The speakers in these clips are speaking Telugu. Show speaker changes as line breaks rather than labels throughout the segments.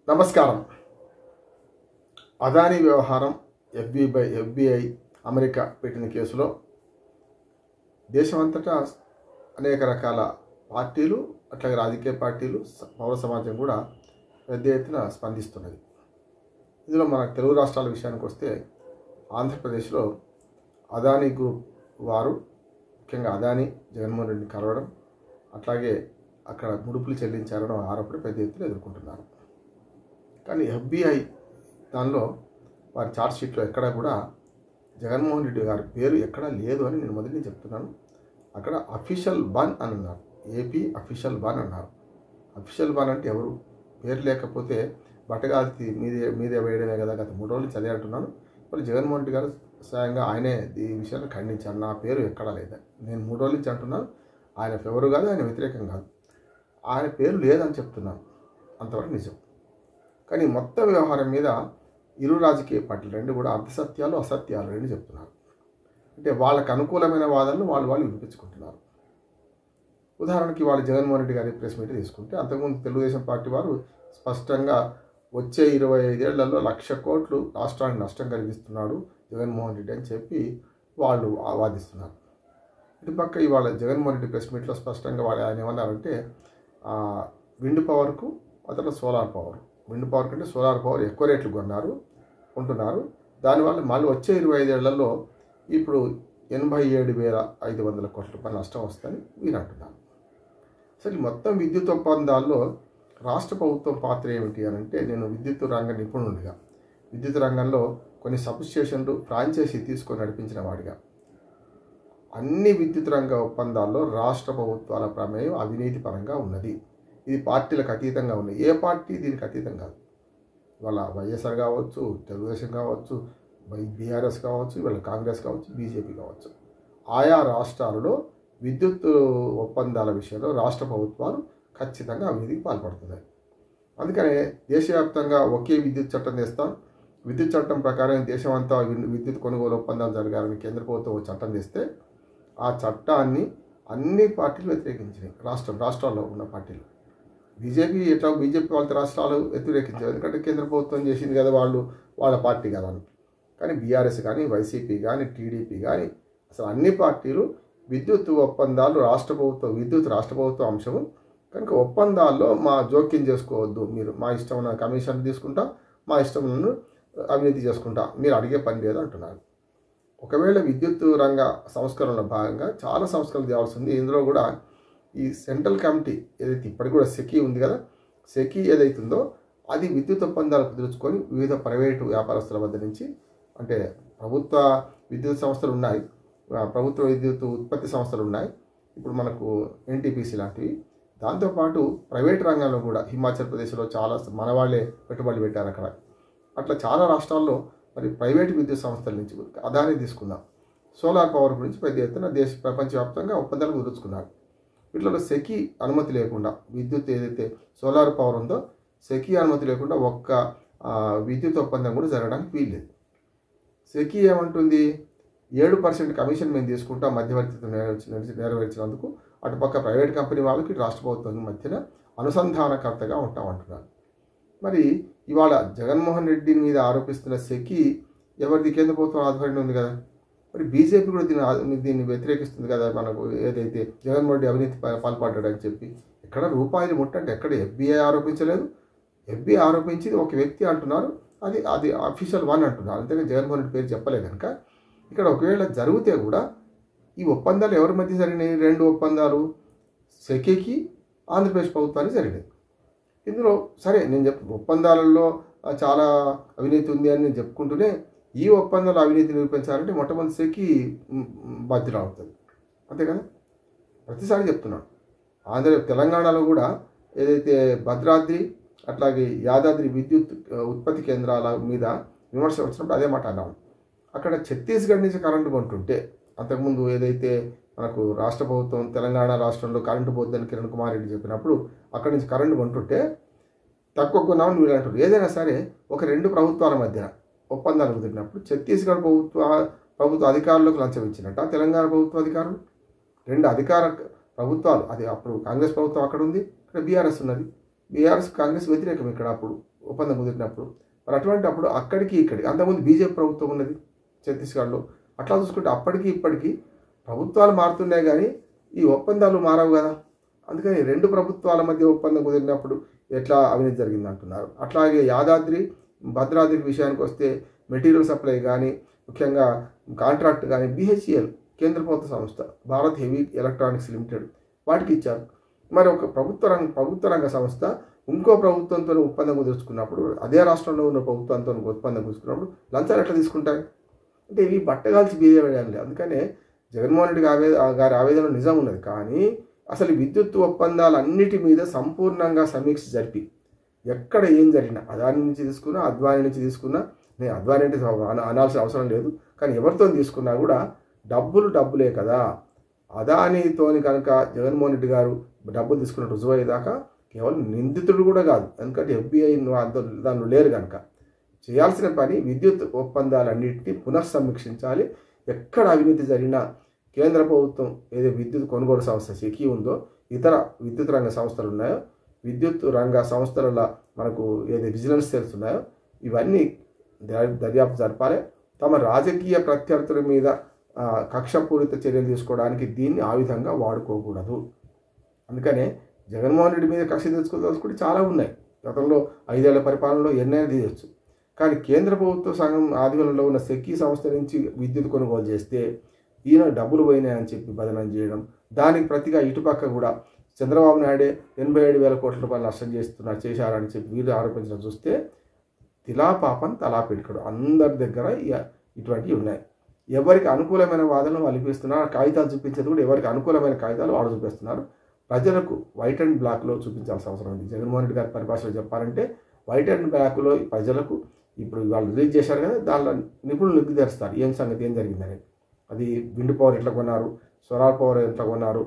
నమస్కారం. అదానీ వ్యవహారం ఎఫ్బిఐ అమెరికా పెట్టిన కేసులో దేశమంతటా అనేక రకాల పార్టీలు, అట్లాగే రాజకీయ పార్టీలు, పౌర సమాజం కూడా పెద్ద ఎత్తున స్పందిస్తున్నది. ఇందులో మన తెలుగు రాష్ట్రాల విషయానికి వస్తే ఆంధ్రప్రదేశ్లో అదానీ గ్రూప్ వారు, ముఖ్యంగా అదానీ జగన్మోహన్ రెడ్డిని కలవడం, అట్లాగే అక్కడ ముడుపులు చెల్లించారని ఆరోపణ పెద్ద ఎత్తున ఎదుర్కొంటున్నారు. కానీ ఎఫ్బిఐ దానిలో వారి ఛార్జ్షీట్లో ఎక్కడా కూడా జగన్మోహన్ రెడ్డి గారి పేరు ఎక్కడా లేదు అని నేను మొదటి చెప్తున్నాను. అక్కడ అఫీషియల్ వన్ అని అన్నారు, ఏపీ అఫీషియల్ వన్ అన్నారు. అఫీషియల్ వన్ అంటే ఎవరు? పేరు లేకపోతే బట్టగాది మీదే వేయడమే కదా. గత 3 రోజులు చదివి అంటున్నాను. ఇప్పుడు జగన్మోహన్ రెడ్డి గారు స్వయంగా ఆయనే ఈ విషయాన్ని ఖండించారు. నా పేరు ఎక్కడా లేదా. నేను 3 రోజుల నుంచి అంటున్నాను. ఆయన ఫేవరు కాదు, ఆయన వ్యతిరేకం కాదు, ఆయన పేరు లేదని చెప్తున్నాను. అంతవరకు నిజం. కానీ మొత్తం వ్యవహారం మీద ఇరు రాజకీయ పార్టీలు రెండు కూడా అర్ధసత్యాలు, అసత్యాలు రెండు చెప్తున్నారు. అంటే వాళ్ళకు అనుకూలమైన వాదనలు వాళ్ళు వినిపించుకుంటున్నారు. ఉదాహరణకి వాళ్ళు జగన్మోహన్ రెడ్డి గారి ప్రెస్ మీట్ తీసుకుంటే, అంతకుముందు తెలుగుదేశం పార్టీ వారు స్పష్టంగా వచ్చే 25 ఏళ్లలో 1,00,000 కోట్లు రాష్ట్రానికి నష్టం కలిగిస్తున్నాడు జగన్మోహన్ రెడ్డి అని చెప్పి వాళ్ళు వాదిస్తున్నారు. ఇటుపక్క ఇవాళ జగన్మోహన్ రెడ్డి ప్రెస్ మీట్లో స్పష్టంగా ఆయన ఏమన్నారంటే, విండ్ పవర్కు అతను సోలార్ పవర్, విండ్ పవర్ కంటే సోలార్ పవర్ ఎక్కువ రేట్లు కొంటున్నారు. దానివల్ల మళ్ళీ వచ్చే 25 ఏళ్లలో ఇప్పుడు 87,500 కోట్ల రూపాయల నష్టం వస్తుందని వీరు అంటున్నారు. అసలు మొత్తం విద్యుత్ ఒప్పందాల్లో రాష్ట్ర ప్రభుత్వం పాత్ర ఏమిటి అని అంటే, నేను విద్యుత్ రంగ నిపుణుడిగా, విద్యుత్ రంగంలో కొన్ని సబ్స్టేషన్లు ఫ్రాంచైజీ తీసుకొని నడిపించిన వాడిగా, అన్ని విద్యుత్ రంగ ఒప్పందాల్లో రాష్ట్ర ప్రభుత్వాల ప్రమేయం అవినీతి పరంగా ఉన్నది. ఇది పార్టీలకు అతీతంగా ఉన్నాయి. ఏ పార్టీ దీనికి అతీతం కాదు. ఇవాళ వైఎస్ఆర్ కావచ్చు, తెలుగుదేశం కావచ్చు, బీఆర్ఎస్ కావచ్చు, ఇవాళ కాంగ్రెస్ కావచ్చు, బీజేపీ కావచ్చు, ఆయా రాష్ట్రాలలో విద్యుత్ ఒప్పందాల విషయంలో రాష్ట్ర ప్రభుత్వాలు ఖచ్చితంగా అవినీతికి పాల్పడుతున్నాయి. అందుకనే దేశవ్యాప్తంగా ఒకే విద్యుత్ చట్టం తెస్తాం. విద్యుత్ చట్టం ప్రకారం దేశమంతా విద్యుత్ కొనుగోలు ఒప్పందాలు జరగాలని కేంద్ర ప్రభుత్వం చట్టం తెస్తే, ఆ చట్టాన్ని అన్ని పార్టీలు వ్యతిరేకించినాయి. రాష్ట్రాల్లో ఉన్న పార్టీలు. బీజేపీ వాళ్ళ రాష్ట్రాలు వ్యతిరేకించారు, ఎందుకంటే కేంద్ర ప్రభుత్వం చేసింది కదా, వాళ్ళ పార్టీ కదా అని. కానీ బీఆర్ఎస్ కానీ, వైసీపీ కానీ, టీడీపీ కానీ, అసలు అన్ని పార్టీలు విద్యుత్ ఒప్పందాలు రాష్ట్ర ప్రభుత్వ అంశము కనుక ఒప్పందాల్లో మా జోక్యం చేసుకోవద్దు, మీరు మా ఇష్టం కమిషన్ తీసుకుంటా, మా ఇష్టం అవినీతి చేసుకుంటా, మీరు అడిగే పని లేదు అంటున్నారు. ఒకవేళ విద్యుత్ రంగ సంస్కరణలో భాగంగా చాలా సంస్కరణలు చేయాల్సి ఉంది. ఇందులో కూడా ఈ సెంట్రల్ కమిటీ ఏదైతే ఇప్పటికి కూడా సెకీ ఉంది కదా, సెకీ ఏదైతుందో అది విద్యుత్ ఒప్పందాలు కుదుర్చుకొని వివిధ ప్రైవేటు వ్యాపారస్తుల వద్ద నుంచి, అంటే ప్రభుత్వ విద్యుత్ సంస్థలు ఉన్నాయి, ప్రభుత్వ విద్యుత్ ఉత్పత్తి సంస్థలు ఉన్నాయి, ఇప్పుడు మనకు ఎన్టీపీసీ లాంటివి, దాంతోపాటు ప్రైవేట్ రంగంలో కూడా హిమాచల్ ప్రదేశ్లో చాలా మన వాళ్ళే పెట్టుబడులు పెట్టారు అక్కడ. అట్లా చాలా రాష్ట్రాల్లో మరి ప్రైవేటు విద్యుత్ సంస్థల నుంచి అదానీ తీసుకుందాం, సోలార్ పవర్ గురించి పెద్ద ఎత్తున ప్రపంచవ్యాప్తంగా ఒప్పందాలు కుదుర్చుకున్నారు. వీటిలో సెకీ అనుమతి లేకుండా విద్యుత్ ఏదైతే సోలార్ పవర్ ఉందో, సెకీ అనుమతి లేకుండా ఒక్క విద్యుత్ ఒప్పందం కూడా జరగడానికి వీల్లేదు. సెకీ ఏమంటుంది, 7% కమిషన్ మేము తీసుకుంటాం మధ్యవర్తిత్వం నెరవేర్చినందుకు, అటుపక్క ప్రైవేట్ కంపెనీ వాళ్ళకి రాష్ట్ర ప్రభుత్వం మధ్యన అనుసంధానకర్తగా ఉంటామంటున్నారు. మరి ఇవాళ జగన్మోహన్ రెడ్డి మీద ఆరోపిస్తున్న సెకీ ఎవరిది? కేంద్ర ప్రభుత్వం ఆధ్వర్యంలో ఉంది కదా. మరి బీజేపీ కూడా దీన్ని వ్యతిరేకిస్తుంది కదా. మనకు ఏదైతే జగన్మోహన్ రెడ్డి అవినీతి పాల్పడ్డాడని చెప్పి ఎక్కడ రూపాయలు ముట్టంటే ఎక్కడ ఎఫ్బిఐ ఆరోపించలేదు. ఎఫ్బిఐ ఆరోపించింది ఒక వ్యక్తి అంటున్నారు, అది అఫీషియల్ వన్ అంటున్నారు. అంతేగాని జగన్మోహన్ రెడ్డి పేరు చెప్పలేదు కనుక ఇక్కడ ఒకవేళ జరిగితే కూడా ఈ ఒప్పందాలు ఎవరి మధ్య జరిగినాయి? 2 ఒప్పందాలు సెకీకి ఆంధ్రప్రదేశ్ ప్రభుత్వానికి జరిగినాయి. ఇందులో సరే నేను ఒప్పందాలలో చాలా అవినీతి ఉంది అని నేను చెప్పుకుంటూనే, ఈ ఒప్పందంలో అవినీతి నిరూపించాలంటే మొట్టమొదటి సెకీ బాధ్యత అవుతుంది, అంతే కదా. ప్రతిసారి చెప్తున్నాను, తెలంగాణలో కూడా ఏదైతే భద్రాద్రి అట్లాగే యాదాద్రి విద్యుత్ ఉత్పత్తి కేంద్రాల మీద విమర్శ వచ్చినప్పుడు అదే మాట అన్నాను. అక్కడ ఛత్తీస్గఢ్ నుంచి కరెంటు కొంటుంటే, అంతకుముందు ఏదైతే మనకు రాష్ట్ర ప్రభుత్వం తెలంగాణ రాష్ట్రంలో కరెంటు పోద్దని కిరణ్ కుమార్ రెడ్డి చెప్పినప్పుడు అక్కడి నుంచి కరెంటు కొంటుంటే తక్కువ కొన్నామని వీళ్ళు అంటారు. ఏదైనా సరే ఒక 2 ప్రభుత్వాల మధ్య ఒప్పందాలు కుదిరినప్పుడు ఛత్తీస్గఢ్ ప్రభుత్వ అధికారులకు లంచం ఇచ్చినట్ట తెలంగాణ ప్రభుత్వ అధికారులు, 2 అధికార ప్రభుత్వాలు, అది అప్పుడు కాంగ్రెస్ ప్రభుత్వం అక్కడ ఉంది, ఇక్కడ బీఆర్ఎస్ ఉన్నది. బీఆర్ఎస్ కాంగ్రెస్ వ్యతిరేకం ఇక్కడ అప్పుడు ఒప్పందం కుదిరినప్పుడు మరి అటువంటిప్పుడు అక్కడికి ఇక్కడికి అంతకుముందు బీజేపీ ప్రభుత్వం ఉన్నది ఛత్తీస్గఢ్లో. అట్లా చూసుకుంటే అప్పటికి ఇప్పటికీ ప్రభుత్వాలు మారుతున్నాయి కానీ ఈ ఒప్పందాలు మారవు కదా. అందుకని రెండు ప్రభుత్వాల మధ్య ఒప్పందం కుదిరినప్పుడు ఎట్లా అవినీతి జరిగింది అంటున్నారు. అట్లాగే యాదాద్రి భద్రాద్రి విషయానికి వస్తే మెటీరియల్ సప్లై కానీ ముఖ్యంగా కాంట్రాక్ట్ కానీ BHEL కేంద్ర ప్రభుత్వ సంస్థ భారత్ హెవీ ఎలక్ట్రానిక్స్ లిమిటెడ్ వాటికి ఇచ్చారు. మరి ఒక ప్రభుత్వ రంగ సంస్థ ఇంకో ప్రభుత్వంతో ఒప్పందం కుదుర్చుకున్నప్పుడు అదే రాష్ట్రంలో ఉన్న ప్రభుత్వంతో ఒప్పందం కుదుర్చుకున్నప్పుడు లంచాలు ఎట్లా తీసుకుంటాయి అంటే ఇవి బట్టగాల్చి బీదేవేయాలి. అందుకనే జగన్మోహన్ రెడ్డి గారి ఆవేదన నిజం ఉన్నది. కానీ అసలు విద్యుత్ ఒప్పందాలన్నిటి మీద సంపూర్ణంగా సమీక్ష జరిపి ఎక్కడ ఏం జరిగినా అదాని నుంచి తీసుకున్నా అద్వానీ నుంచి తీసుకున్నా, నేను అద్వానీ అంటే అనాల్సిన అవసరం లేదు, కానీ ఎవరితో తీసుకున్నా కూడా డబ్బులే కదా. అదానీతోని కనుక జగన్మోహన్ రెడ్డి గారు డబ్బులు తీసుకున్న రుజువు అయ్యేదాకా కేవలం నిందితుడు కూడా కాదు, ఎందుకంటే FBI దానిలో లేరు కనుక చేయాల్సిన పని విద్యుత్ ఒప్పందాలన్నింటినీ పునఃసమీక్షించాలి. ఎక్కడ అవినీతి జరిగినా కేంద్ర ప్రభుత్వం ఏదో విద్యుత్ కొనుగోలు సంస్థ సెకీ ఉందో, ఇతర విద్యుత్ రంగ సంస్థలు ఉన్నాయో, విద్యుత్ రంగ సంస్థల మనకు ఏదో విజిలెన్స్ సెల్స్ ఉన్నాయో ఇవన్నీ దర్యాప్తు జరపాలి. తమ రాజకీయ ప్రత్యర్థుల మీద కక్షపూరిత చర్యలు తీసుకోవడానికి దీన్ని ఆ విధంగా వాడుకోకూడదు. అందుకనే జగన్మోహన్ రెడ్డి మీద కక్ష తెచ్చుకోవాల్సుకుంటే చాలా ఉన్నాయి. గతంలో 5 ఏళ్ల పరిపాలనలో ఎన్నైనా తీయచ్చు. కానీ కేంద్ర ప్రభుత్వ సంఘం ఆధ్వర్యంలో ఉన్న సెకీ సంస్థ నుంచి విద్యుత్ కొనుగోలు చేస్తే ఈయన డబ్బులు పోయినాయని చెప్పి బదనం చేయడం, దానికి ప్రతిగా ఇటుపక్క కూడా చంద్రబాబు నాయుడే 87,000 కోట్ల రూపాయలు నష్టం చేశారని చెప్పి వీళ్ళు ఆరోపించడం చూస్తే తిలా పాపం తలా పెట్టుకోడు. అందరి దగ్గర ఇటువంటివి ఉన్నాయి. ఎవరికి అనుకూలమైన వాదనలు వాళ్ళు చూపిస్తున్నారు. కాగితాలు చూపించేది కూడా ఎవరికి అనుకూలమైన కాగితాలు వాళ్ళు చూపిస్తున్నారు. ప్రజలకు వైట్ అండ్ బ్లాక్లో చూపించాల్సిన అవసరం ఉంది. జగన్మోహన్ రెడ్డి గారి పరిభాషలో చెప్పాలంటే వైట్ అండ్ బ్లాక్లో ప్రజలకు ఇప్పుడు వాళ్ళు రిలీజ్ చేశారు కదా, దానిలో నిపుణులు నిర్ధారిస్తారు ఏం సంగతి ఏం జరిగిందని. అది విండ్ పవర్ ఎట్లా కొన్నారు, సోలార్ పవర్ ఎట్లా కొన్నారు,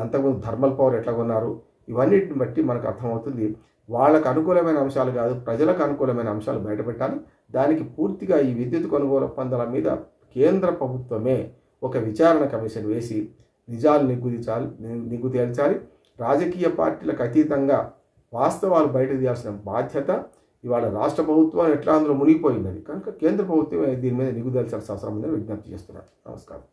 అంతకుముందు థర్మల్ పవర్ ఎట్లా కొన్నారు, ఇవన్నిటిని బట్టి మనకు అర్థమవుతుంది. వాళ్ళకు అనుకూలమైన అంశాలు కాదు, ప్రజలకు అనుకూలమైన అంశాలు బయటపెట్టాలి. దానికి పూర్తిగా ఈ విద్యుత్ కొనుగోలు ఒప్పందాల మీద కేంద్ర ప్రభుత్వమే ఒక విచారణ కమిషన్ వేసి నిజాలు నిగ్గు తేల్చాలి. రాజకీయ పార్టీలకు అతీతంగా వాస్తవాలు బయటకు తీయాల్సిన బాధ్యత ఇవాళ రాష్ట్ర ప్రభుత్వం ఎట్లా అందులో మునిగిపోయినది కనుక కేంద్ర ప్రభుత్వం దీని మీద నిగ్గు తేల్చాల్సిన అవసరం ఉందని విజ్ఞప్తి చేస్తున్నారు. నమస్కారం.